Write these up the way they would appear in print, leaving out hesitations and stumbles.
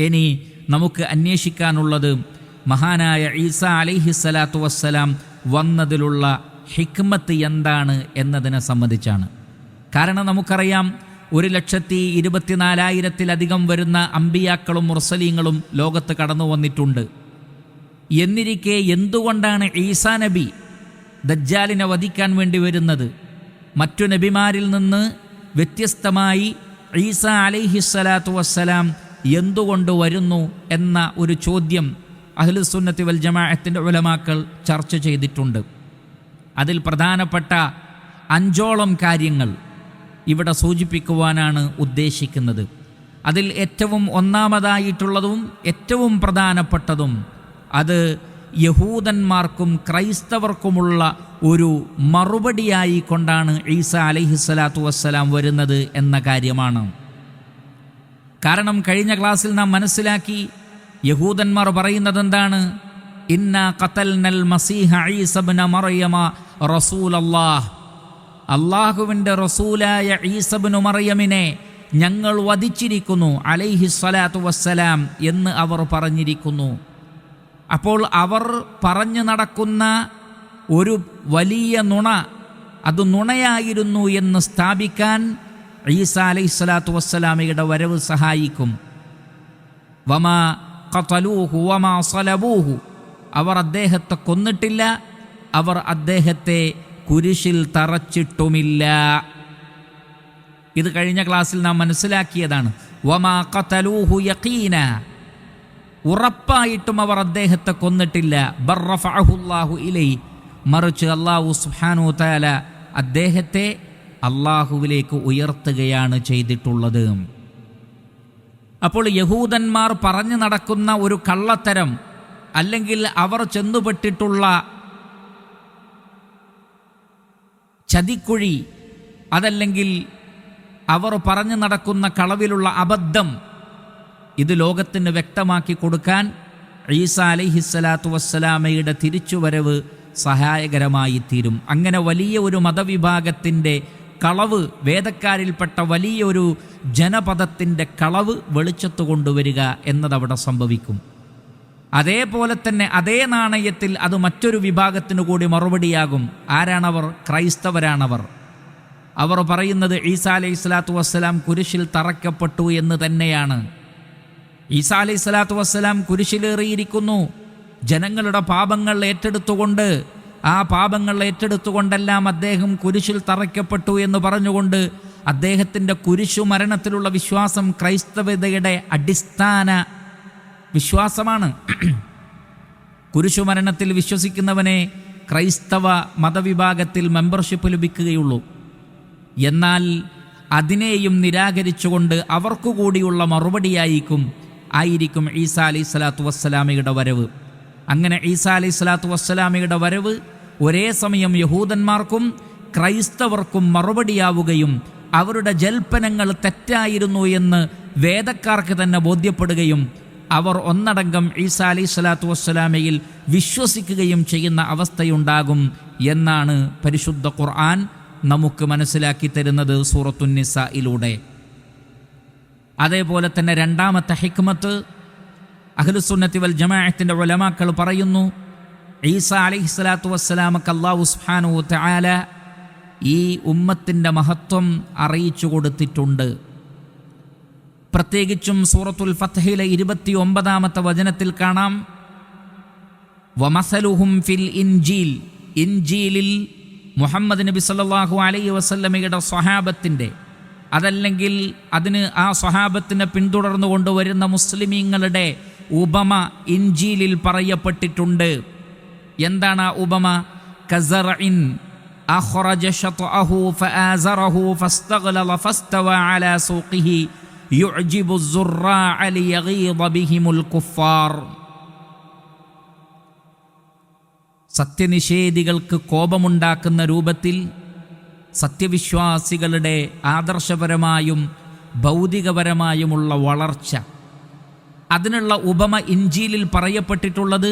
ഇനി നമുക്ക് അന്വേഷിക്കാനുള്ളത് മഹാനായ ഈസാ അലൈഹിസ്സലാത്തു വസ്സലാം വന്നതിലുള്ള ഹിക്മത്ത് എന്താണ് എന്നതിനെ സംബന്ധിച്ചാണ്. കാരണം നമുക്കറിയാം 1,24,000-ത്തിലധികം വരുന്ന അമ്പിയാക്കളും മുർസലീങ്ങളും ലോകത്ത് കടന്നു വന്നിട്ടുണ്ട്. എന്നിരിക്കെ എന്തുകൊണ്ടാണ് ഈസാ നബി ദജ്ജാലിനെ വധിക്കാൻ വേണ്ടി വരുന്നത്? മറ്റു നബിമാരിൽ നിന്ന് വ്യത്യസ്തമായി ഈസാ അലൈഹിസ്സലാത്തു വസ്സലാം എന്തുകൊണ്ട് വരുന്നു എന്ന ഒരു ചോദ്യം അഹ്ലുസുന്നത്തി വൽ ജമാഅത്തിന്റെ ഉലമാക്കൾ ചർച്ച ചെയ്തിട്ടുണ്ട്. അതിൽ പ്രധാനപ്പെട്ട 5ഓളം കാര്യങ്ങൾ ഇവിടെ സൂചിപ്പിക്കുവാനാണ് ഉദ്ദേശിക്കുന്നത്. അതിൽ ഏറ്റവും ഒന്നാമതായിട്ടുള്ളതും ഏറ്റവും പ്രധാനപ്പെട്ടതും അത് യഹൂദന്മാർക്കും ക്രൈസ്തവർക്കുമുള്ള ഒരു മറുപടിയായി കൊണ്ടാണ് ഈസാ അലൈഹിസ്സലാത്തു വസ്സലാം വരുന്നത് എന്ന കാര്യമാണ്. കാരണം കഴിഞ്ഞ ക്ലാസ്സിൽ നാം മനസ്സിലാക്കി, യഹൂദന്മാർ പറയുന്നത് എന്താണ്? ഇന്നാ ഖതൽനൽ മസീഹ ഈസ ഇബ്ന മറിയമ റസൂലല്ലാഹ്, അല്ലാഹുവിൻ്റെ റസൂലായ ഈസ ഇബ്നു മറിയമിനെ ഞങ്ങൾ വധിച്ചിരിക്കുന്നു അലൈഹിസ്സലാത്തു വസ്സലാം എന്ന് അവർ പറഞ്ഞിരിക്കുന്നു. അപ്പോൾ അവർ പറഞ്ഞു നടക്കുന്ന ഒരു വലിയ നുണ, അത് നുണയായിരുന്നു എന്ന് സ്ഥാപിക്കാൻ ഈസാ അലൈഹിസ്സലാത്തു വസ്സലാമയുടെ വരവ് സഹായിക്കും. വമാ ഖതലൂഹു വമാ സലബൂഹു, അവർ അദ്ദേഹത്തെ കൊന്നിട്ടില്ല, അവർ അദ്ദേഹത്തെ കുരിശിൽ തറച്ചിട്ടുമില്ല. ഇത് കഴിഞ്ഞ ക്ലാസ്സിൽ നാം മനസ്സിലാക്കിയതാണ്. വമാ ഖതലൂഹു യഖീന, ഉറപ്പായിട്ടും അവർ അദ്ദേഹത്തെ കൊന്നിട്ടില്ല. ബർ റഫഅഹുല്ലാഹു ഇലൈഹി, മറിച്ച് അല്ലാഹു സുബ്ഹാനഹു തആല അദ്ദേഹത്തെ അല്ലാഹുവിലേക്ക് ഉയർത്തുകയാണ് ചെയ്തിട്ടുള്ളത്. അപ്പോൾ യഹൂദന്മാർ പറഞ്ഞു നടക്കുന്ന ഒരു കള്ളത്തരം, അല്ലെങ്കിൽ അവർ ചെന്നുപെട്ടിട്ടുള്ള ചതിക്കുഴി, അതല്ലെങ്കിൽ അവർ പറഞ്ഞു നടക്കുന്ന കളവിലുള്ള അബദ്ധം, ഇത് ലോകത്തിന് വ്യക്തമാക്കി കൊടുക്കാൻ ഈസാ അലൈഹിസ്സലാത്തു വസ്സലാമയുടെ തിരിച്ചുവരവ് സഹായകരമായി തീരും. അങ്ങനെ വലിയ ഒരു മതവിഭാഗത്തിൻ്റെ കളവ്, വേദക്കാരിൽപ്പെട്ട വലിയൊരു ജനപദത്തിൻ്റെ കളവ് വെളിച്ചത്ത് കൊണ്ടുവരിക എന്നതവിടെ സംഭവിക്കും. അതേപോലെ തന്നെ അതേ നാണയത്തിൽ അത് മറ്റൊരു വിഭാഗത്തിനു കൂടി മറുപടിയാകും. ആരാണവർ? ക്രൈസ്തവരാണവർ. അവർ പറയുന്നത് ഈസാ അലൈഹിസ്സലാത്തു വസ്സലാം കുരിശിൽ തറയ്ക്കപ്പെട്ടു എന്ന് തന്നെയാണ്. ഈസാ അലൈഹിസ്സലാത്തു വസ്സലാം കുരിശിലേറിയിരിക്കുന്നു. ജനങ്ങളുടെ പാപങ്ങൾ ഏറ്റെടുത്തുകൊണ്ട്, ആ പാപങ്ങൾ ഏറ്റെടുത്തുകൊണ്ടെല്ലാം അദ്ദേഹം കുരിശിൽ തറയ്ക്കപ്പെട്ടു എന്ന് പറഞ്ഞുകൊണ്ട് അദ്ദേഹത്തിൻ്റെ കുരിശു മരണത്തിലുള്ള വിശ്വാസം ക്രൈസ്തവതയുടെ അടിസ്ഥാന വിശ്വാസമാണ്. കുരിശുമരണത്തിൽ വിശ്വസിക്കുന്നവനെ ക്രൈസ്തവ മതവിഭാഗത്തിൽ മെമ്പർഷിപ്പ് ലഭിക്കുകയുള്ളൂ. എന്നാൽ അതിനെയും നിരാകരിച്ചുകൊണ്ട് അവർക്കു കൂടിയുള്ള മറുപടിയായിരിക്കും ഈസാ അലൈഹിസ്സലാത്തു വസ്സലാമയുടെ വരവ്. അങ്ങനെ ഈസാ അലൈഹിസ്സലാത്തു വസ്സലാമയുടെ വരവ് ഒരേ സമയം യഹൂദന്മാർക്കും ക്രൈസ്തവർക്കും മറുപടിയാവുകയും അവരുടെ ജൽപ്പനങ്ങൾ തെറ്റായിരുന്നു എന്ന് വേദക്കാർക്ക് തന്നെ ബോധ്യപ്പെടുകയും അവർ ഒന്നടങ്കം ഈസാ അലൈഹിസ്സലാത്തു വസ്സലാമയിൽ വിശ്വസിക്കുകയും ചെയ്യുന്ന അവസ്ഥയുണ്ടാകും എന്നാണ് പരിശുദ്ധ ഖുർആൻ നമുക്ക് മനസ്സിലാക്കി തരുന്നത് സൂറത്തുൻ നിസായിലൂടെ. അതേപോലെ തന്നെ രണ്ടാമത്തെ ഹിക്മത്ത്, അഹ്ലുസുന്നത്തി വൽ ജമാഅത്തിന്റെ ഉലമാക്കൾ പറയുന്നു, ഈസാ അലൈഹിസ്സലാത്തു വസ്സലാമക്ക് അല്ലാഹു സുബ്ഹാനഹു തആല ഈ ഉമ്മത്തിൻ്റെ മഹത്വം അറിയിച്ചു കൊടുത്തിട്ടുണ്ട്. പ്രത്യേകിച്ചും സൂറത്തുൽ ഫത്ഹിലെ 29-ാമത്തെ വചനത്തിൽ കാണാം, വമസലുഹും ഫിൽ ഇൻജീൽ, ഇൻജീലിൽ മുഹമ്മദ് നബി സല്ലല്ലാഹു അലൈഹി വസല്ലമയുടെ സ്വഹാബത്തിൻ്റെ, അതല്ലെങ്കിൽ അതിന് ആ സ്വഹാബത്തിനെ പിന്തുടർന്നു കൊണ്ടുവരുന്ന മുസ്ലിമീങ്ങളുടെ ഉപമ ഇൻജീലിൽ പറയപ്പെട്ടിട്ടുണ്ട്. എന്താണ് ആ ഉപമ? കസറഇൻ അഖ്റജ ശത്അഹു ഫആസറഹു ഫസ്തഗ്ലള ഫസ്തവ അലാ സൂഖിഹി യുഅ്ജിബു الزُّرَّاعَ لِيَغِيظَ بِهِمُ الْكُفَّارِ. സത്യനിഷേധികൾക്ക് കോപമുണ്ടാക്കുന്ന രൂപത്തിൽ സത്യവിശ്വാസികളുടെ ആദർശപരമായും ഭൗതികപരമായുമുള്ള വളർച്ച, അതിനുള്ള ഉപമ ഇൻജീലിൽ പറയപ്പെട്ടിട്ടുള്ളത്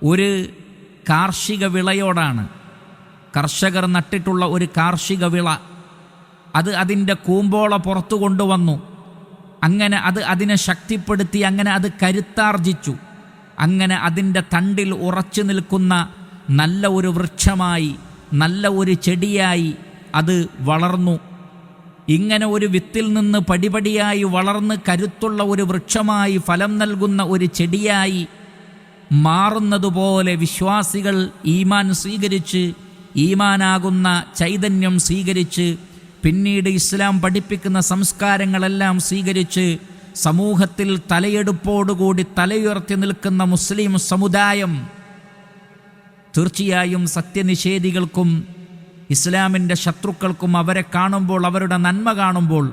ഒരു കാർഷിക വിളയോടാണ്. കർഷകർ നട്ടിട്ടുള്ള ഒരു കാർഷിക വിള, അത് അതിൻ്റെ കൂമ്പോള പുറത്തു കൊണ്ടുവന്നു. അങ്ങനെ അതിനെ ശക്തിപ്പെടുത്തി, അങ്ങനെ അത് കരുത്താർജിച്ചു. അങ്ങനെ അതിൻ്റെ തണ്ടിൽ ഉറച്ചു നിൽക്കുന്ന നല്ല ഒരു വൃക്ഷമായി, നല്ല ഒരു ചെടിയായി അത് വളർന്നു. ഇങ്ങനെ ഒരു വിത്തിൽ നിന്ന് പടിപടിയായി വളർന്ന് കരുത്തുള്ള ഒരു വൃക്ഷമായി, ഫലം നൽകുന്ന ഒരു ചെടിയായി മാറുന്നതുപോലെ വിശ്വാസികൾ ഈമാൻ സ്വീകരിച്ച്, ഈമാനാകുന്ന ചൈതന്യം സ്വീകരിച്ച്, പിന്നീട് ഇസ്ലാം പഠിപ്പിക്കുന്ന സംസ്കാരങ്ങളെല്ലാം സ്വീകരിച്ച് സമൂഹത്തിൽ തലയെടുപ്പോടുകൂടി തലയുയർത്തി നിൽക്കുന്ന മുസ്ലിം സമുദായം തീർച്ചയായും സത്യനിഷേധികൾക്കും ഇസ്ലാമിൻ്റെ ശത്രുക്കൾക്കും അവരെ കാണുമ്പോൾ, അവരുടെ നന്മ കാണുമ്പോൾ,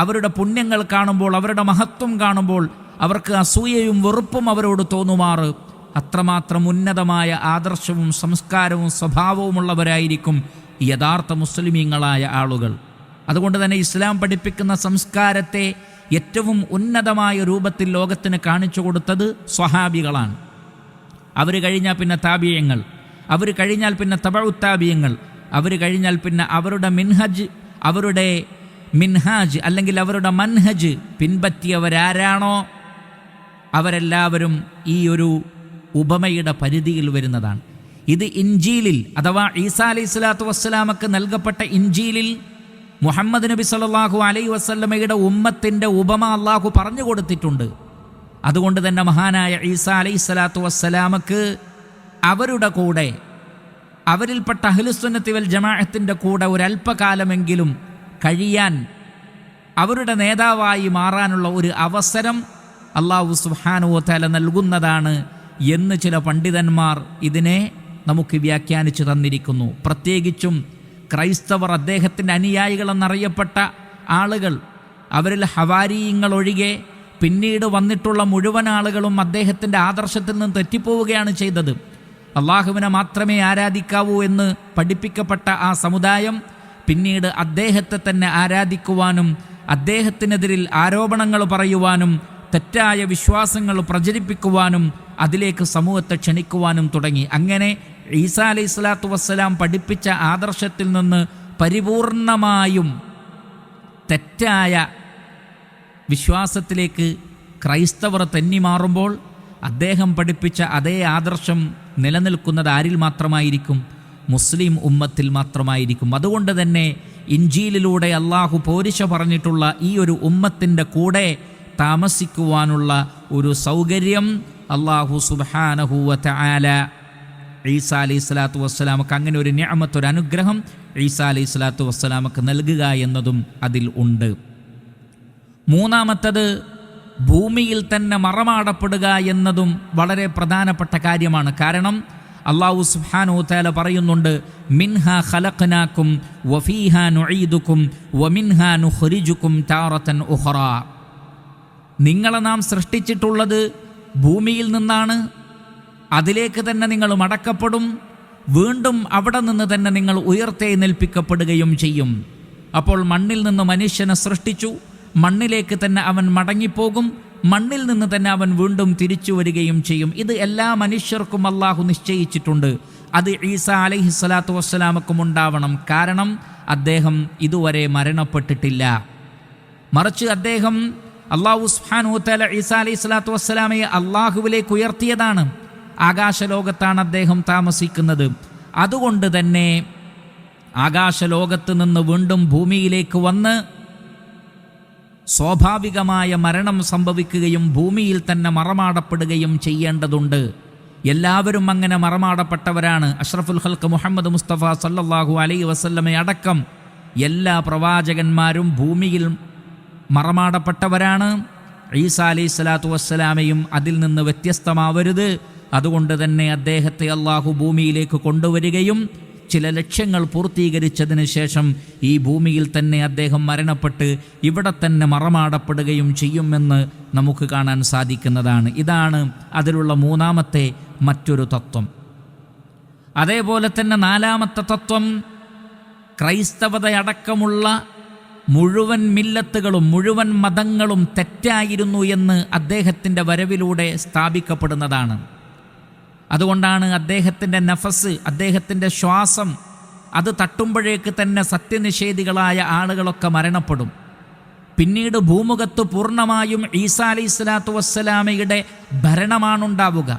അവരുടെ പുണ്യങ്ങൾ കാണുമ്പോൾ, അവരുടെ മഹത്വം കാണുമ്പോൾ അവർക്ക് അസൂയയും വെറുപ്പും അവരോട് തോന്നുമാറ് അത്രമാത്രം ഉന്നതമായ ആദർശവും സംസ്കാരവും സ്വഭാവവുമുള്ളവരായിരിക്കും യഥാർത്ഥ മുസ്ലിമീങ്ങളായ ആളുകൾ. അതുകൊണ്ട് തന്നെ ഇസ്ലാം പഠിപ്പിക്കുന്ന സംസ്കാരത്തെ ഏറ്റവും ഉന്നതമായ രൂപത്തിൽ ലോകത്തിന് കാണിച്ചു കൊടുത്തത് സ്വഹാബികളാണ്. അവർ കഴിഞ്ഞാൽ പിന്നെ താബിയങ്ങൾ, അവർ കഴിഞ്ഞാൽ പിന്നെ തബഉത്താബിയങ്ങൾ, അവർ കഴിഞ്ഞാൽ പിന്നെ അവരുടെ മിൻഹാജ് അല്ലെങ്കിൽ അവരുടെ മൻഹജ് പിൻപറ്റിയവരാരാണോ അവരെല്ലാവരും ഈ ഒരു ഉപമയുടെ പരിധിയിൽ വരുന്നതാണ്. ഇത് ഇൻജീലിൽ അഥവാ ഈസാ അലൈഹി സ്വലാത്തു വസ്സലാമക്ക് നൽകപ്പെട്ട ഇൻജീലിൽ മുഹമ്മദ് നബി സല്ലല്ലാഹു അലൈഹി വസല്ലമയുടെ ഉമ്മത്തിൻ്റെ ഉപമ അള്ളാഹു പറഞ്ഞു കൊടുത്തിട്ടുണ്ട്. അതുകൊണ്ട് തന്നെ മഹാനായ ഈസാ അലൈഹി സ്വലാത്തു വസ്സലാമക്ക് അവരുടെ കൂടെ, അവരിൽപ്പെട്ട അഹ്ലുസുന്നത്തി വൽ ജമാഅത്തിൻ്റെ കൂടെ ഒരല്പകാലമെങ്കിലും കഴിയാൻ, അവരുടെ നേതാവായി മാറാനുള്ള ഒരു അവസരം അല്ലാഹു സുബ്ഹാനഹു വ തആല നൽകുന്നതാണ് എന്ന് ചില പണ്ഡിതന്മാർ ഇതിനെ നമുക്ക് വ്യാഖ്യാനിച്ചു തന്നിരിക്കുന്നു. പ്രത്യേകിച്ചും ക്രൈസ്തവർ, അദ്ദേഹത്തിൻ്റെ അനുയായികളെന്നറിയപ്പെട്ട ആളുകൾ, അവരിൽ ഹവാരിയങ്ങൾ ഒഴികെ പിന്നീട് വന്നിട്ടുള്ള മുഴുവൻ ആളുകളും അദ്ദേഹത്തിൻ്റെ ആദർശത്തിൽ നിന്ന് തെറ്റിപ്പോവുകയാണ് ചെയ്തത്. അള്ളാഹുവിനെ മാത്രമേ ആരാധിക്കാവൂ എന്ന് പഠിപ്പിക്കപ്പെട്ട ആ സമുദായം പിന്നീട് അദ്ദേഹത്തെ തന്നെ ആരാധിക്കുവാനും അദ്ദേഹത്തിനെതിരിൽ ആരോപണങ്ങൾ പറയുവാനും തെറ്റായ വിശ്വാസങ്ങൾ പ്രചരിപ്പിക്കുവാനും അതിലേക്ക് സമൂഹത്തെ ക്ഷണിക്കുവാനും തുടങ്ങി. അങ്ങനെ ഈസാ അലൈഹി സ്വലാത്തു വസ്സലാം പഠിപ്പിച്ച ആദർശത്തിൽ നിന്ന് പരിപൂർണമായും തെറ്റായ വിശ്വാസത്തിലേക്ക് ക്രൈസ്തവർ തെന്നിമാറുമ്പോൾ അദ്ദേഹം പഠിപ്പിച്ച അതേ ആദർശം നിലനിൽക്കുന്നത് ആരിൽ മാത്രമായിരിക്കും? മുസ്ലിം ഉമ്മത്തിൽ മാത്രമായിരിക്കും. അതുകൊണ്ട് തന്നെ ഇൻജീലിലൂടെ അള്ളാഹു പോരിശ പറഞ്ഞിട്ടുള്ള ഈ ഒരു ഉമ്മത്തിൻ്റെ കൂടെ താമസിക്കുവാനുള്ള ഒരു സൗകര്യം അള്ളാഹു സുബ്ഹാനഹു വ തആല ഈസാ അലൈഹി സ്വലാത്തു വസ്സലാമക്ക്, അങ്ങനെ ഒരു നിഅമത്ത്, ഒരു അനുഗ്രഹം ഈസാ അലൈഹി സ്വലാത്തു വസ്സലാമക്ക് നൽകുക എന്നതും അതിൽ ഉണ്ട്. മൂന്നാമത്തത് ഭൂമിയിൽ തന്നെ മറമാടപ്പെടുക എന്നതും വളരെ പ്രധാനപ്പെട്ട കാര്യമാണ്. കാരണം അല്ലാഹു സുബ്ഹാനഹു വ തആല പറയുന്നുണ്ട്, മിൻഹാ ഖലഖനാകും വഫീഹാ നുഈദുകും വമിൻഹാ നുഖ്രിജുകും താറതൻ ഉഖറാ. നിങ്ങളെ നാം സൃഷ്ടിച്ചിട്ടുള്ളത് ഭൂമിയിൽ നിന്നാണ്, അതിലേക്ക് തന്നെ നിങ്ങൾ മടക്കപ്പെടും, വീണ്ടും അവിടെ നിന്ന് തന്നെ നിങ്ങൾ ഉയർത്തെഴുന്നേൽപ്പിക്കപ്പെടുകയും ചെയ്യും. അപ്പോൾ മണ്ണിൽ നിന്ന് മനുഷ്യനെ സൃഷ്ടിച്ചു, മണ്ണിലേക്ക് തന്നെ അവൻ മടങ്ങിപ്പോകും, മണ്ണിൽ നിന്ന് തന്നെ അവൻ വീണ്ടും തിരിച്ചു വരികയും ചെയ്യും. ഇത് എല്ലാ മനുഷ്യർക്കും അള്ളാഹു നിശ്ചയിച്ചിട്ടുണ്ട്. അത് ഈസാ അലൈഹി സ്വലാത്തു വസ്സലാമക്കും ഉണ്ടാവണം. കാരണം അദ്ദേഹം ഇതുവരെ മരണപ്പെട്ടിട്ടില്ല. മറിച്ച് അദ്ദേഹം, അല്ലാഹു സുബ്ഹാനഹു വ തആല ഈസാ അലൈഹി സ്വലാത്തു വസ്സലാമയെ അള്ളാഹുവിലേക്ക് ഉയർത്തിയതാണ്. ആകാശലോകത്താണ് അദ്ദേഹം താമസിക്കുന്നത്. അതുകൊണ്ട് തന്നെ ആകാശലോകത്ത് നിന്ന് വീണ്ടും ഭൂമിയിലേക്ക് വന്ന് സ്വാഭാവികമായ മരണം സംഭവിക്കുകയും ഭൂമിയിൽ തന്നെ മറമാടപ്പെടുകയും ചെയ്യേണ്ടതുണ്ട്. എല്ലാവരും അങ്ങനെ മറമാടപ്പെട്ടവരാണ്. അഷ്റഫുൽ ഖൽഖ് മുഹമ്മദ് മുസ്തഫ സല്ലല്ലാഹു അലൈഹി വസല്ലമയെ അടക്കം എല്ലാ പ്രവാചകന്മാരും ഭൂമിയിൽ മറമാടപ്പെട്ടവരാണ്. ഈസാ അലൈഹി സ്വലാത്തു വസ്സലാമയും അതിൽ നിന്ന് വ്യത്യസ്തമാവരുത്. അതുകൊണ്ട് തന്നെ അദ്ദേഹത്തെ അള്ളാഹു ഭൂമിയിലേക്ക് കൊണ്ടുവരികയും ചില ലക്ഷ്യങ്ങൾ പൂർത്തീകരിച്ചതിന് ശേഷം ഈ ഭൂമിയിൽ തന്നെ അദ്ദേഹം മരണപ്പെട്ട് ഇവിടെ തന്നെ മറമാടപ്പെടുകയും ചെയ്യുമെന്ന് നമുക്ക് കാണാൻ സാധിക്കുന്നതാണ്. ഇതാണ് അതിലുള്ള മൂന്നാമത്തെ മറ്റൊരു തത്വം. അതേപോലെ തന്നെ നാലാമത്തെ തത്വം, ക്രൈസ്തവതയടക്കമുള്ള മുഴുവൻ മില്ലത്തുകളും മുഴുവൻ മതങ്ങളും തെറ്റായിരുന്നു എന്ന് അദ്ദേഹത്തിൻ്റെ വരവിലൂടെ സ്ഥാപിക്കപ്പെടുന്നതാണ്. അതുകൊണ്ടാണ് അദ്ദേഹത്തിൻ്റെ നഫസ്, അദ്ദേഹത്തിൻ്റെ ശ്വാസം അത് തട്ടുമ്പോഴേക്ക് തന്നെ സത്യനിഷേധികളായ ആളുകളൊക്കെ മരണപ്പെടും. പിന്നീട് ഭൂമുഖത്ത് പൂർണ്ണമായും ഈസാ അലൈഹിസ്സലാത്തു വസ്സലാമയുടെ ഭരണമാണുണ്ടാവുക.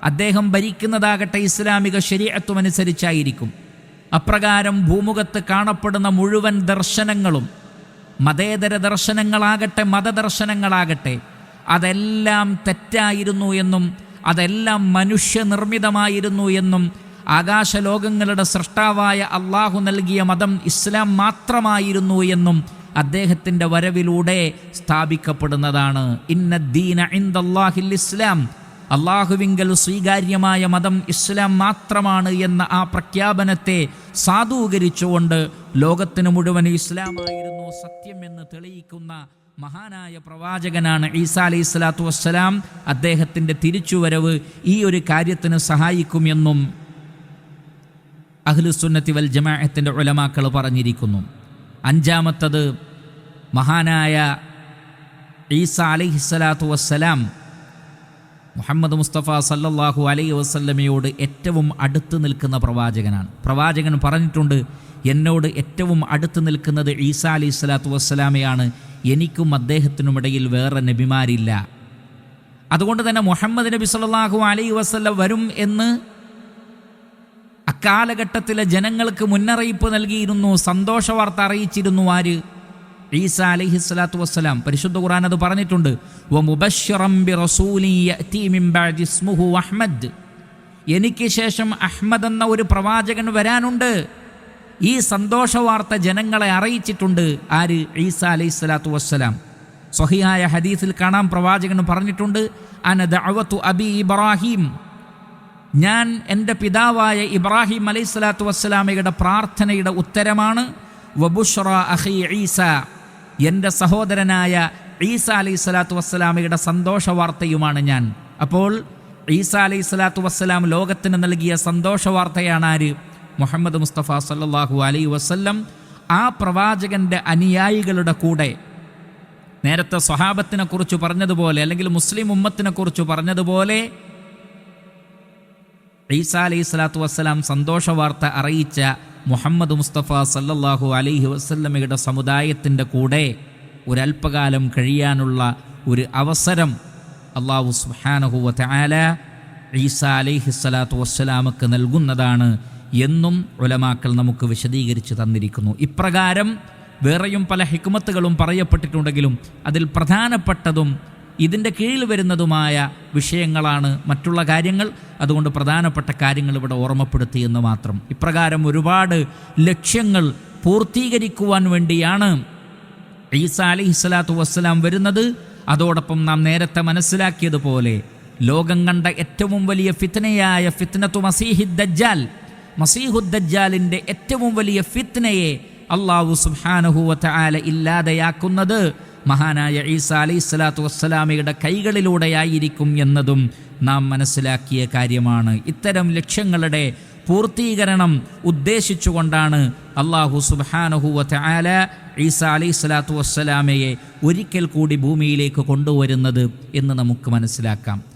അദ്ദേഹം ഭരിക്കുന്നതാകട്ടെ ഇസ്ലാമിക ശരീഅത്തുമനുസരിച്ചായിരിക്കും. അപ്രകാരം ഭൂമുഖത്ത് കാണപ്പെടുന്ന മുഴുവൻ ദർശനങ്ങളും, മതേതര ദർശനങ്ങളാകട്ടെ മതദർശനങ്ങളാകട്ടെ, അതെല്ലാം തെറ്റായിരുന്നു എന്നും അതെല്ലാം മനുഷ്യനിർമ്മിതമായിരുന്നു എന്നും ആകാശലോകങ്ങളുടെ സൃഷ്ടാവായ അള്ളാഹു നൽകിയ മതം ഇസ്ലാം മാത്രമായിരുന്നു എന്നും അദ്ദേഹത്തിൻ്റെ വരവിലൂടെ സ്ഥാപിക്കപ്പെടുന്നതാണ്. ഇന്നദ്ദീന ഇൻദല്ലാഹിൽ ഇസ്ലാം, അള്ളാഹുവിങ്കൽ സ്വീകാര്യമായ മതം ഇസ്ലാം മാത്രമാണ് എന്ന ആ പ്രഖ്യാപനത്തെ സാധൂകരിച്ചുകൊണ്ട് ലോകത്തിന് മുഴുവൻ ഇസ്ലാമായിരുന്നു സത്യം എന്ന് തെളിയിക്കുന്ന മഹാനായ പ്രവാചകനാണ് ഈസാ അലൈഹിസ്സലാത്തു വസ്സലാം. അദ്ദേഹത്തിൻ്റെ തിരിച്ചുവരവ് ഈ ഒരു കാര്യത്തിന് സഹായിക്കുമെന്നും അഹ്ലുസുന്നത്തി വൽ ജമാഅത്തിൻ്റെ ഉലമാക്കൾ പറഞ്ഞിരിക്കുന്നു. അഞ്ചാമത്തത്, മഹാനായ ഈസാ അലൈഹിസ്സലാത്തു വസ്സലാം മുഹമ്മദ് മുസ്തഫ സല്ലല്ലാഹു അലൈഹി വസല്ലമയോട് ഏറ്റവും അടുത്ത് നിൽക്കുന്ന പ്രവാചകനാണ്. പ്രവാചകൻ പറഞ്ഞിട്ടുണ്ട്, എന്നോട് ഏറ്റവും അടുത്ത് നിൽക്കുന്നത് ഈസാ അലൈഹിസ്സലാത്തു വസ്സലാമയാണ്, എനിക്കും അദ്ദേഹത്തിനുമിടയിൽ വേറെ നബിമാരില്ല. അതുകൊണ്ട് തന്നെ മുഹമ്മദ് നബി സല്ലല്ലാഹു അലൈഹി വസല്ലം വരും എന്ന് അക്കാലഘട്ടത്തിലെ ജനങ്ങൾക്ക് മുന്നറിയിപ്പ് നൽകിയിരുന്നു, സന്തോഷവാർത്ത അറിയിച്ചിരുന്നു. ആര്? ഈസാ അലൈഹിസ്സലാത്തു വസ്സലാം. പരിശുദ്ധ ഖുർആൻ അത് പറഞ്ഞിട്ടുണ്ട്, വമുബശ്ശിറൻ ബിറസൂലിൻ യഅതി മിൻ ബഅദി ഇസ്മുഹു അഹ്മദ്, എനിക്ക് ശേഷം അഹ്മദ് എന്ന ഒരു പ്രവാചകൻ വരാനുണ്ട്. ഈ സന്തോഷവാർത്ത ജനങ്ങളെ അറിയിച്ചിട്ടുണ്ട്. ആര്? ഈസാ അലൈഹിസ്സലാത്തു വസ്സലാം. സ്വഹീഹായ ഹദീസിൽ കാണാം, പ്രവാചകൻ പറഞ്ഞിട്ടുണ്ട്, അന ദഅവതു അബി ഇബ്രാഹിം, ഞാൻ എൻ്റെ പിതാവായ ഇബ്രാഹിം അലൈഹിസ്സലാത്തു വസ്സലാമയുടെ പ്രാർത്ഥനയുടെ ഉത്തരമാണ്. വബുശ്റ അഖി ഈസ, എൻ്റെ സഹോദരനായ ഈസാ അലൈഹിസ്സലാത്തു വസ്സലാമയുടെ സന്തോഷവാർത്തയുമാണ് ഞാൻ. അപ്പോൾ ഈസാ അലൈഹിസ്സലാത്തു വസ്സലാം ലോകത്തിന് നൽകിയ സന്തോഷവാർത്തയാണ് ആര്? മുഹമ്മദ് മുസ്തഫ സല്ലല്ലാഹു അലൈഹി വസല്ലം. ആ പ്രവാചകൻ്റെ അനുയായികളുടെ കൂടെ നേരത്തെ സ്വഹാബത്തിനെ കുറിച്ച് പറഞ്ഞതുപോലെ, അല്ലെങ്കിൽ മുസ്ലിം ഉമ്മത്തിനെ കുറിച്ച് പറഞ്ഞതുപോലെ, ഈസാ അലൈഹിസ്സലാത്തു വസ്സലാം സന്തോഷവാർത്ത അറിയിച്ച മുഹമ്മദ് മുസ്തഫ സല്ലല്ലാഹു അലൈഹി വസല്ലമയുടെ സമുദായത്തിൻ്റെ കൂടെ ഒരല്പകാലം കഴിയാനുള്ള ഒരു അവസരം അല്ലാഹു സുബ്ഹാനഹു വ തആല ഈസാ അലൈഹിസ്സലാത്തു വസ്സലാമക്ക് നൽകുന്നതാണ് എന്നും ഉലമാക്കൾ നമുക്ക് വിശദീകരിച്ച് തന്നിരിക്കുന്നു. ഇപ്രകാരം വേറെയും പല ഹിക്മത്തുകളും പറയപ്പെട്ടിട്ടുണ്ടെങ്കിലും അതിൽ പ്രധാനപ്പെട്ടതും ഇതിൻ്റെ കീഴിൽ വരുന്നതുമായ വിഷയങ്ങളാണ് മറ്റുള്ള കാര്യങ്ങൾ. അതുകൊണ്ട് പ്രധാനപ്പെട്ട കാര്യങ്ങൾ ഇവിടെ ഓർമ്മപ്പെടുത്തി എന്ന് മാത്രം. ഇപ്രകാരം ഒരുപാട് ലക്ഷ്യങ്ങൾ പൂർത്തീകരിക്കുവാൻ വേണ്ടിയാണ് ഈസാ അലൈഹിസ്സലാത്തു വസ്സലാം വരുന്നത്. അതോടൊപ്പം നാം നേരത്തെ മനസ്സിലാക്കിയതുപോലെ ലോകം കണ്ട ഏറ്റവും വലിയ ഫിത്നയായ ഫിത്നത്തു മസീഹിദ് ദജ്ജാൽ, മസീഹുദ് ദജ്ജാലിൻ്റെ ഏറ്റവും വലിയ ഫിത്നയെ അല്ലാഹു സുബ്ഹാനഹു വ തആല ഇല്ലാതെയാക്കുന്നത് മഹാനായ ഈസാ അലൈഹിസ്സലാത്തു വസ്സലാമയുടെ കൈകളിലൂടെയായിരിക്കും എന്നതും നാം മനസ്സിലാക്കിയ കാര്യമാണ്. ഇത്തരം ലക്ഷ്യങ്ങളുടെ പൂർത്തീകരണം ഉദ്ദേശിച്ചുകൊണ്ടാണ് അല്ലാഹു സുബ്ഹാനഹു വ തആല ഈസാ അലൈഹിസ്സലാത്തു വസ്സലാമയെ ഒരിക്കൽ കൂടി ഭൂമിയിലേക്ക് കൊണ്ടുവരുന്നത് എന്ന് നമുക്ക് മനസ്സിലാക്കാം.